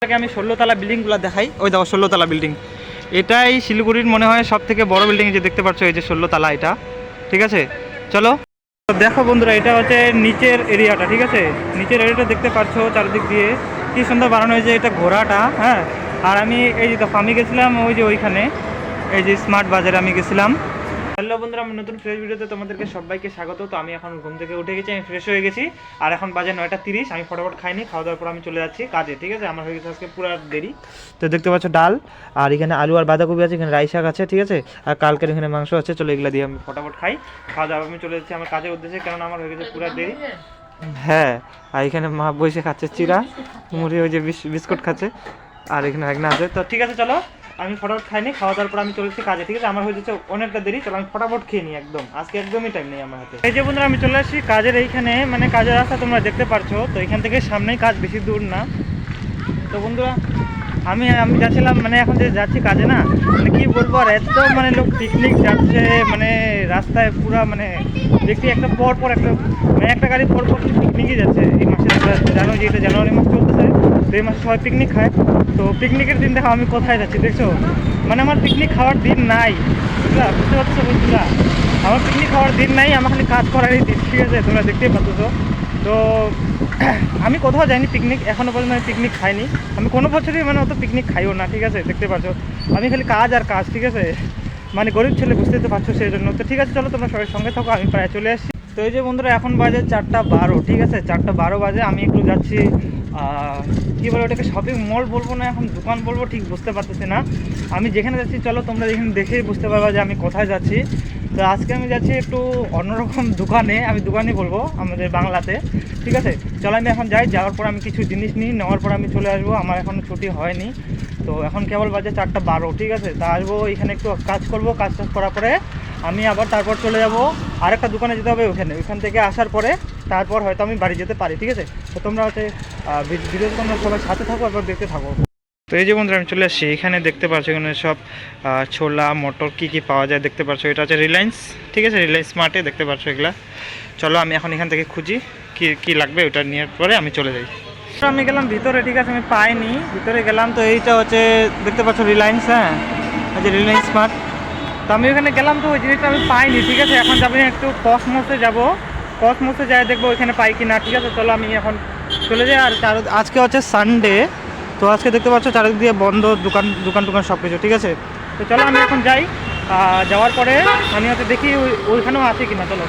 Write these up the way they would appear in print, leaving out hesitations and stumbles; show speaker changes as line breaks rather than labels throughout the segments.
আমি 16 তলা বিল্ডিংগুলো দেখাই। ওই দেখো 16 তলা বিল্ডিং, এটাই শিলিগুড়ির মনে হয় সব থেকে বড় বিল্ডিং। যে দেখতে পাচ্ছ এই যে 16 তলা, এটা ঠিক আছে। চলো দেখো বন্ধুরা, এটা হচ্ছে নিচের এরিয়াটা, ঠিক আছে। নিচের এরিয়াটা দেখতে পাচ্ছ চারিদিক দিয়ে কি সুন্দর বানানো হয়েছে, এটা ঘোড়াটা। হ্যাঁ, আর আমি এই যে দেখো আমি গেছিলাম ওই যে ওইখানে, এই যে স্মার্ট বাজারে আমি গেছিলাম। হ্যালো বন্ধুরা, আমার নতুন ফ্রেশ ভিডিওতে তোমাদেরকে সবাইকে স্বাগত। তো আমি এখন ঘুম থেকে উঠে গেছি, আমি ফ্রেশ হয়ে গেছি, আর এখন বাজে 9:30। আমি ফটাফট খাইনি, খাওয়া দাওয়ার পর আমি চলে যাচ্ছি কাজে, ঠিক আছে। আমার হয়ে গেছে আজকে পুরো দেরি। তো দেখতে পাচ্ছ ডাল, আর এখানে আলু আর বাঁধাকপি আছে, এখানে রাই শাক আছে, ঠিক আছে, আর কালকের এখানে মাংস আছে। চলো এগুলো দিয়ে আমি ফটাফট খাই, খাওয়া দাওয়া আমি চলে যাচ্ছি আমার কাজের উদ্দেশ্যে, কারণ আমার হয়ে গেছে পুরো দেরি। হ্যাঁ, আর এখানে মা বসে খাচ্ছে চিরা মুড়ি, ওই যে বিস্কুট খাচ্ছে, আর এখানে একনা আছে। তো ঠিক আছে, চলো আমি ফটাফট খাইনি, খাওয়া দাওয়ার পর আমি চলেছি কাজে, ঠিক আছে। আমার হয়ে যাচ্ছে অনেকটা দেরি, চলো আমি ফটাফট খেয়ে নিই। একদম আজকে একদমই টাইম নেই আমার হাতে। এই যে বন্ধুরা, আমি চলে আসছি কাজের এইখানে, মানে কাজের রাস্তা তোমরা দেখতে পারছো। তো এখান থেকে সামনেই কাজ, বেশি দূর না। তো বন্ধুরা, আমি যাচ্ছিলাম, মানে এখন যে যাচ্ছি কাজে না, মানে কি বলবো, আর এত মানে লোক পিকনিক যাচ্ছে, মানে রাস্তায় পুরা মানে দেখছি একটা পর পর একটা, মানে একটা গাড়ি পর পর পিকনিকই যাচ্ছে। এই মাসে জানো যে এটা জানুয়ারি মাস চলতেছে, তো এই মাসে সবাই পিকনিক খায়। তো পিকনিকের দিন দেখো আমি কোথায় যাচ্ছি দেখছো, মানে আমার পিকনিক খাওয়ার দিন নাই, বুঝলা, বুঝতে পারছো বন্ধুরা, আমার পিকনিক খাওয়ার দিন নাই, আমার খালি কাজ করারই দিন, ঠিক আছে, তোমরা দেখতেই পাচ্ছ। তো আমি কোথাও যাইনি পিকনিক, এখনও পর্যন্ত আমি পিকনিক খাইনি। আমি কোনো বছরই মানে অত পিকনিক খাইও না, ঠিক আছে, দেখতে পাচ্ছ। আমি খালি কাজ আর কাজ, ঠিক আছে, মানে গরিব ছেলে, বুঝতেই তো পারছো, সেই জন্য। তো ঠিক আছে, চলো তোমরা সবাই সঙ্গে থাকো, আমি প্রায় চলে আসছি। তো এই যে বন্ধুরা, এখন বাজে 4:12, ঠিক আছে, 4:12 বাজে। আমি একটু যাচ্ছি, কী বলে ওটাকে, শপিং মল বলবো না এখন দোকান বলবো, ঠিক বুঝতে পারতেছি না। আমি যেখানে যাচ্ছি, চলো তোমরা এখানে দেখেই বুঝতে পারবা যে আমি কোথায় যাচ্ছি। তো আজকে আমি যাচ্ছি একটু অন্যরকম দোকানে, আমি দোকানই বলবো আমাদের বাংলাতে, ঠিক আছে। চলো আমি এখন যাই, যাওয়ার পর আমি কিছু জিনিস নিই, নেওয়ার পর আমি চলে আসবো। আমার এখনও ছুটি হয়নি, তো এখন কেবল বাজে 4:12, ঠিক আছে। তা আসবো, এখানে একটু কাজ করবো, কাজ টাজ করার পরে আমি আবার তারপর চলে যাবো আরেকটা দোকানে যেতে হবে, ওইখান থেকে আসার পরে তারপর হয়তো আমি বাড়ি যেতে পারি, ঠিক আছে। তো তোমরা হচ্ছে ভিডিওতে তোমরা সবাই সাথে থাকো, একবার দেখতে থাকো। তো এই যে বন্ধুরা, আমি চলে আসছি, এখানে দেখতে পাচ্ছ এখানে সব ছোলা মটর কী পাওয়া যায় দেখতে পাচ্ছ। এটা হচ্ছে রিলায়েন্স, ঠিক আছে, রিলায়েন্স স্মার্টে দেখতে পাচ্ছ এগুলা। চলো আমি এখন এখান থেকে খুঁজি কি লাগবে, ওটা নেওয়ার পরে আমি চলে যাই। আমি গেলাম ভিতরে, ঠিক আছে, আমি পাইনি, ভিতরে গেলাম। তো এইটা হচ্ছে দেখতে পাচ্ছ রিলায়েন্স, হ্যাঁ, এই যে রিলায়েন্স স্মার্ট। তো আমি ওখানে গেলাম, তো ওই জিনিসটা আমি পাইনি, ঠিক আছে। এখন যাবো একটু কসমোসে যাবো, কসমোসে যাই দেখবো ওইখানে পাই কি না, ঠিক আছে। চলো আমি এখন চলে যাই। আর আজকে হচ্ছে সানডে, তো আজকে দেখতে পাচ্ছ চারিদিক দিয়ে বন্ধ, দোকান সব কিছু, ঠিক আছে। তো চলো আমি এখন যাই, যাওয়ার পরে আমি হয়তো দেখি ওইখানেও আছে কি না। চলো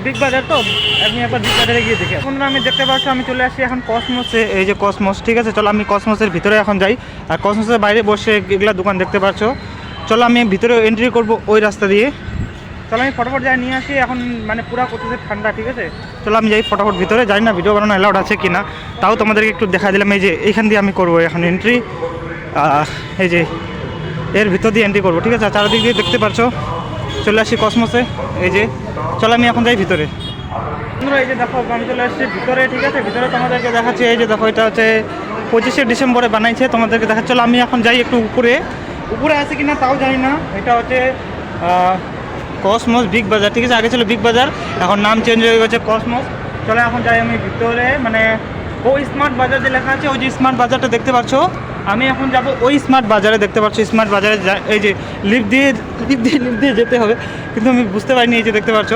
বিগ বাজার, তো আমি একবার বিগ বাজারে গিয়ে দেখি। এখন আমি দেখতে পাচ্ছি আমি চলে আসি এখন কসমোসে, এই যে কসমোস, ঠিক আছে। চলো আমি কসমোসের ভিতরে এখন যাই, আর কসমোসের বাইরে বসে এগুলা দোকান দেখতে পাচ্ছ। চলো আমি ভিতরে এন্ট্রি করব ওই রাস্তা দিয়ে। চলো আমি ফটাফট যাই নিয়ে আসি, এখন মানে পুরা করতেছে ঠান্ডা, ঠিক আছে। চলো আমি যাই ফটাফট ভিতরে, জানি না ভিডিও বানানো অ্যালাউড আছে কি না, তাও তোমাদেরকে একটু দেখা দিলাম। এই যে এইখান দিয়ে আমি করবো এখন এন্ট্রি, এই যে এর ভিতর দিয়ে এন্ট্রি করবো, ঠিক আছে। চারিদিক দিয়ে দেখতে পাচ্ছ, চলে আসি কসমোসে, এই যে। চলো আমি এখন যাই ভিতরে। বন্ধুরা, এই যে দেখো আমি চলে আসছি ভিতরে, ঠিক আছে। ভিতরে তোমাদেরকে দেখাচ্ছি, এই যে দেখো এটা হচ্ছে 25শে ডিসেম্বরে বানাইছে, তোমাদেরকে দেখাচ্ছি। চলো আমি এখন যাই একটু উপরে আছে কিনা তাও জানি না। এটা হচ্ছে কসমোস বিগ বাজার, ঠিক আছে। আগে ছিল বিগ বাজার, এখন নাম চেঞ্জ হয়ে গেছে কসমোস। চলো এখন যাই আমি ভিতরে, মানে ওই স্মার্ট বাজার যে লেখা আছে, ওই যে স্মার্ট বাজারটা দেখতে পাচ্ছ, আমি এখন যাব ওই স্মার্ট বাজারে, দেখতে পাচ্ছ স্মার্ট বাজারে। এই যে লিফট দিয়ে যেতে হবে, কিন্তু আমি বুঝতে পারিনি, এই যে দেখতে পাচ্ছ।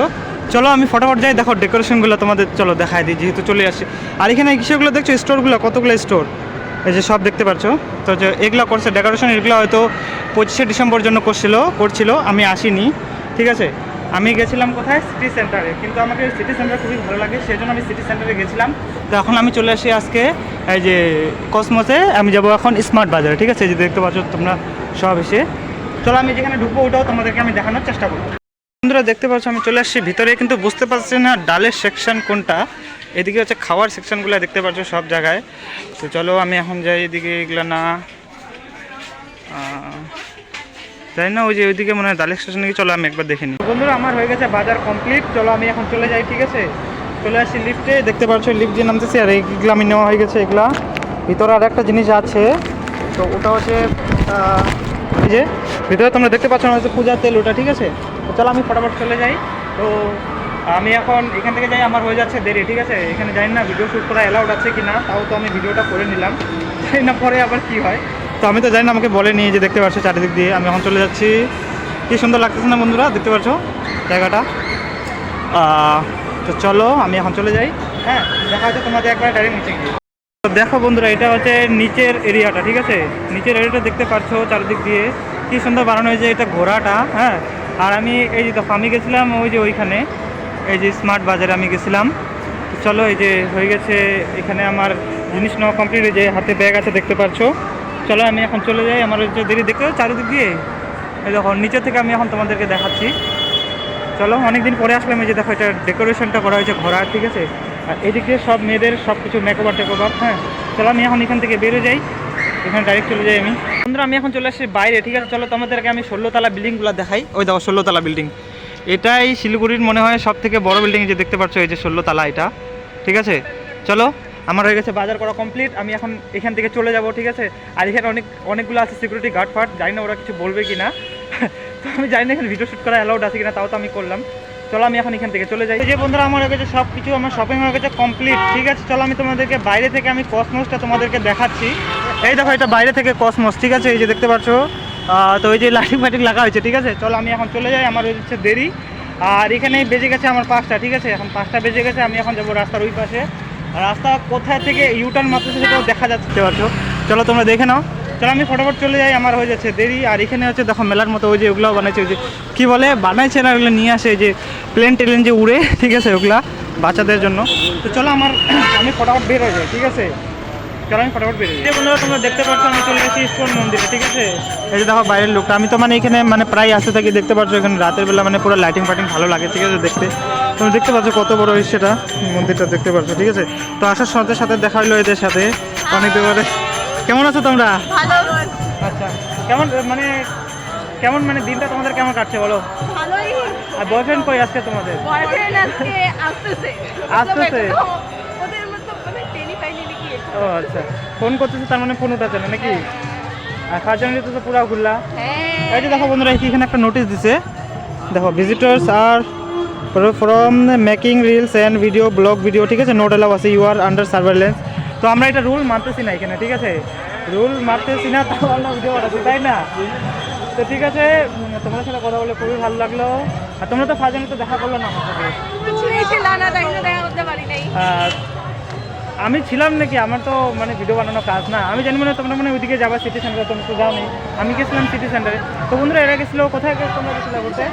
চলো আমি ফটাফট যাই, দেখো ডেকোরেশনগুলো তোমাদের চলো দেখাই দিই, যেহেতু চলে আসছি। আর এখানে কিসেরগুলো দেখছো, স্টোরগুলো, কতগুলো স্টোর, এই যে সব দেখতে পাচ্ছ। তো যে এগুলো করছে ডেকোরেশন, এগুলো হয়তো 25শে ডিসেম্বর জন্য করছিল, আমি আসিনি, ঠিক আছে। আমি গেছিলাম কোথায়, সিটি সেন্টারে, কিন্তু আমাকে সিটি সেন্টার খুবই ভালো লাগে, সেই জন্য আমি সিটি সেন্টারে গেছিলাম। তো এখন আমি চলে আসি আজকে এই যে কসমোসে, আমি যাব এখন স্মার্ট বাজারে, ঠিক আছে। এই যে দেখতে পাচ্ছ তোমরা সব এসে। চলো আমি যেখানে ঢুকবো ওটাও তোমাদেরকে আমি দেখানোর চেষ্টা করবো। বন্ধুরা দেখতে পাচ্ছ আমি চলে আসছি ভিতরে, কিন্তু বুঝতে পারছি না ডালের সেকশন কোনটা। এদিকে হচ্ছে খাওয়ার সেকশনগুলো দেখতে পাচ্ছ সব জায়গায়। তো চলো আমি এখন যাই এদিকে, এগুলো না জানি না, ওই যে ওইদিকে মনে হয় ডালের সেকশন, চলো আমি একবার দেখে নিই। বন্ধুরা আমার হয়ে গেছে বাজার কমপ্লিট, চলো আমি এখন চলে যাই, ঠিক আছে। চলে আসছি লিফটে, দেখতে পাচ্ছ লিফট দিয়ে নামতেছি, আর এইগুলো আমি নেওয়া হয়ে গেছে। এগুলা ভিতরে আর একটা জিনিস আছে, তো ওটা হচ্ছে এই যে ভিতরে তোমরা দেখতে পাচ্ছ না, হচ্ছে পূজার তেল ওটা, ঠিক আছে। তো চলো আমি ফটাফট চলে যাই। তো আমি এখন এখান থেকে যাই, আমার হয়ে যাচ্ছে দেরি, ঠিক আছে। এখানে জানি না ভিডিও শ্যুট করা অ্যালাউড আছে কি না, তাও তো আমি ভিডিওটা করে নিলাম, জানি না পরে আবার কি হয়। তো আমি তো জানি না, আমাকে বলেনি, যে দেখতে পাচ্ছ চারিদিক দিয়ে আমি এখন চলে যাচ্ছি। কি সুন্দর লাগতেছে না বন্ধুরা, দেখতে পাচ্ছ জায়গাটা। তো চলো আমি এখন চলে যাই। হ্যাঁ, দেখা হচ্ছে তোমাদের একবার ডাইরেক্ট নিচে গিয়ে। তো দেখো বন্ধুরা, এটা হচ্ছে নিচের এরিয়াটা, ঠিক আছে। নিচের এরিয়াটা দেখতে পাচ্ছ চারিদিক দিয়ে কি সুন্দর বানানো হয়েছে, এটা ঘোড়াটা। হ্যাঁ, আর আমি এই যে দেখো আমি গেছিলাম ওই যে ওইখানে, এই যে স্মার্ট বাজারে আমি গেছিলাম। তো চলো, এই যে হয়ে গেছে এখানে আমার জিনিস নেওয়া কমপ্লিট, যে হাতে ব্যাগ আছে দেখতে পাচ্ছ। চলো আমি এখন চলে যাই, আমার হচ্ছে দেরি দেখতে চারিদিক দিয়ে। এই দেখো নিচে থেকে আমি এখন তোমাদেরকে দেখাচ্ছি। চলো, অনেকদিন পরে আসলাম। এই যে দেখো এটা ডেকোরেশনটা করা হয়েছে ঘোড়ার, ঠিক আছে। আর এদিক দিয়ে সব মেয়েদের সব কিছু মেকওভার টেকওভার। হ্যাঁ, চলো আমি এখন এখান থেকে বেরো যাই, এখানে ডাইরেক্ট চলে যাই আমি। বন্ধুরা আমি এখন চলে আসছি বাইরে, ঠিক আছে। চলো তোমাদেরকে আমি 16 তলা বিল্ডিংগুলো দেখাই। ওই দেখো 16 তলা বিল্ডিং, এটাই শিলিগুড়ির মনে হয় সব থেকে বড় বিল্ডিং, যে দেখতে পাচ্ছ এই যে 16 তলা এটা, ঠিক আছে। চলো, আমার হয়ে গেছে বাজার করা কমপ্লিট, আমি এখন এখান থেকে চলে যাব, ঠিক আছে। আর এখানে অনেকগুলো আছে সিকিউরিটি গার্ড ফার্ড, জানি না ওরা কিছু বলবে কি না। তো আমি জানি না এখানে ভিডিও শ্যুট করা অ্যালাউড আছে কিনা, তাও তো আমি করলাম। চলো আমি এখন এখান থেকে চলে যাই। এই যে বন্ধুরা আমার হয়ে গেছে সব কিছু, আমার শপিং হয়ে গেছে কমপ্লিট, ঠিক আছে। চলো আমি তোমাদেরকে বাইরে থেকে আমি কসমোসটা তোমাদেরকে দেখাচ্ছি। এই দেখো এটা বাইরে থেকে কসমোস, ঠিক আছে, এই যে দেখতে পাচ্ছ। তো এই যে লাইটিং ফাইটিং লাগা হয়েছে, ঠিক আছে। চলো আমি এখন চলে যাই, আমার হচ্ছে দেরি। আর এখানে বেজে গেছে আমার 5টা, ঠিক আছে। এখন 5টা বেজে গেছে, আমি এখন যাবো রাস্তার ওই পাশে। রাস্তা কোথায় থেকে ইউটার্ন মারতেছে সেটাও দেখা যাচ্ছে, দেখতে পাচ্ছ। চলো তোমরা দেখে নাও। চলো আমি ফটাফট চলে যাই, আমার হয়ে যাচ্ছে দেরি। আর এখানে হচ্ছে দেখো মেলার মতো ওই যে ওগুলো বানাইছে, ওই যে কী বলে বানাইছে না, ওগুলো নিয়ে আসে যে প্লেন টেলেন যে উড়ে, ঠিক আছে, ওগুলা বাচ্চাদের জন্য। তো চলো আমি ফটাফট বের হয়ে যাই, ঠিক আছে। চলো আমি ফটাফট বের হয়ে যাই। বন্ধুরা তোমরা দেখতে পাচ্ছ আমি চলে আসি ইস্কন মন্দিরে, ঠিক আছে। এই যে দেখো বাইরের লোকটা, আমি তো মানে এখানে মানে প্রায় আসতে থাকি, দেখতে পাচ্ছ এখানে রাতের বেলা মানে পুরো লাইটিং ফাইটিং ভালো লাগে, ঠিক আছে দেখতে। তুমি দেখতে পাচ্ছ কত বড় সেটা মন্দিরটা, দেখতে পাচ্ছ, ঠিক আছে। তো আসার সাথে সাথে দেখা হলো এদের সাথে অনেক ব্যাপারে। কেমন আছো তোমরা? আচ্ছা, কেমন মানে দিনটা তোমাদের কেমন কাটছে বলো?
ভালোই।
আর বয়ফ্রেন্ড কই আজকে তোমাদের?
বয়ফ্রেন্ড আজকে আসতেছে। ওদের মতলব মানে টেনি পাইনি নাকি?
ও আচ্ছা, ফোন করতেছে তার মানে ফোন উঠাচ্ছে না নাকি? আর খাওয়ার জন্য তো পুরো ঘুরলা।
হ্যাঁ।
এই যে দেখো বন্ধুরা, এখানে একটা নোটিশ দিছে, দেখো visitors are from making reels and video blog video, ঠিক আছে, নোট অ্যালাউ আছে, ইউ আর আন্ডার সার্ভেলেন্স। তো আমরা এটা রুল মানতেছি না এখানে, ঠিক আছে, রুল মানতেছি না, তাও আমরা ভিডিও বানাচ্ছি, তাই না? তো ঠিক আছে, তোমাদের সাথে কথা বলে খুবই ভালো লাগলো। আর তোমরা তো ফার্স্ট তো দেখা করলো না আমার সাথে।
দেখা করতে পারি নাই।
আমি ছিলাম নাকি, আমার তো মানে ভিডিও বানানো কাজ না। আমি জানি মানে তোমরা মানে ওইদিকে যাবা সিটি সেন্টারে, তোমরা তো যাও নি, আমি গেছিলাম সিটি সেন্টারে। তো বন্ধুরা এরা গেছিলো কোথায়, তোমরা গেছিলো বলতে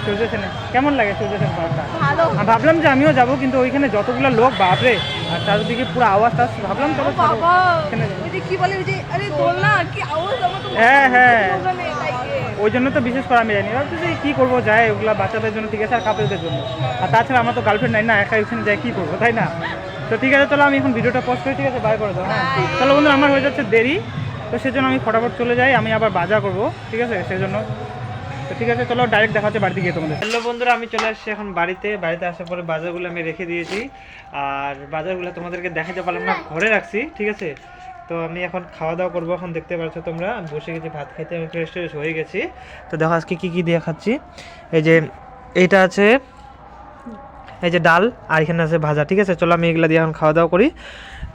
সূর্য সেনে। কেমন লাগে সূর্য সেন পাহাড়টা?
ভালো।
ভাবলাম যে আমিও যাবো, কিন্তু ওইখানে যতগুলো লোক বাপরে, আর চারদিকে পুরো আওয়াজ টাজ, ভাবলাম চলো
বাবা
এখানে যাই।
ওই যে কি বলে ওই যে আরে দোলনা কি আওয়াজ, আমার তো
হ্যাঁ হ্যাঁ,
ওখানে তাই
ওই জন্য তো বিশেষ করে আমি জানি, ভাবছি যে কী করবো, যায় ওগুলা বাচ্চাদের জন্য, ঠিক আছে, আর কাপড়দের জন্য। আর তাছাড়া আমার তো গার্লফ্রেন্ড নাই না, একা ওইখানে যাই কী করবো, তাই না? তো ঠিক আছে, চলো আমি এখন ভিডিওটা পোস্ট করি, ঠিক আছে, বাই করে দাও। হ্যাঁ চলো বন্ধু, আমার হয়ে যাচ্ছে দেরি, তো সেজন্য আমি ফটাফট চলে যাই, আমি আবার বাজার করবো, ঠিক আছে, সেজন্য। তো ঠিক আছে, চলো ডাইরেক্ট দেখা হচ্ছে বাড়িতে গিয়ে তোমাদের। হ্যালো বন্ধুরা, আমি চলে আসছি এখন বাড়িতে আসার পরে বাজারগুলো আমি রেখে দিয়েছি। আর বাজারগুলো তোমাদেরকে দেখাতে পারলাম না, ঘরে রাখছি, ঠিক আছে। তো আমি এখন খাওয়া দাওয়া করবো, এখন দেখতে পাচ্ছ তোমরা, বসে গেছি ভাত খাইতে, আমি ফ্রেশ ট্রেশ হয়ে গেছি। তো দেখো আজকে কী কী দিয়ে খাচ্ছি। এই যে এইটা আছে, এই যে ডাল, আর এখানে আছে ভাজা, ঠিক আছে। চলো আমি এগুলো দিয়ে এখন খাওয়া দাওয়া করি।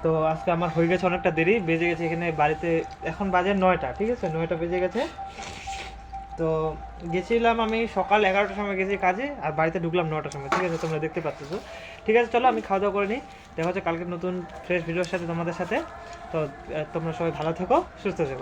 তো আজকে আমার হয়ে গেছে অনেকটা দেরি, বেজে গেছে এখানে বাড়িতে, এখন বাজে 9টা, ঠিক আছে, 9টা বেজে গেছে। তো গেছিলাম আমি সকাল 11টার সময় গেছি কাজে, আর বাড়িতে ঢুকলাম 9টার সময়, ঠিক আছে, তোমরা দেখতে পাচ্ছ। ঠিক আছে, চলো আমি খাওয়া দাওয়া করে নিই, দেখা হচ্ছে কালকে নতুন ফ্রেশ ভিডিওর সাথে তোমাদের সাথে। তো তোমরা সবাই ভালো থেকো, সুস্থ থেকো।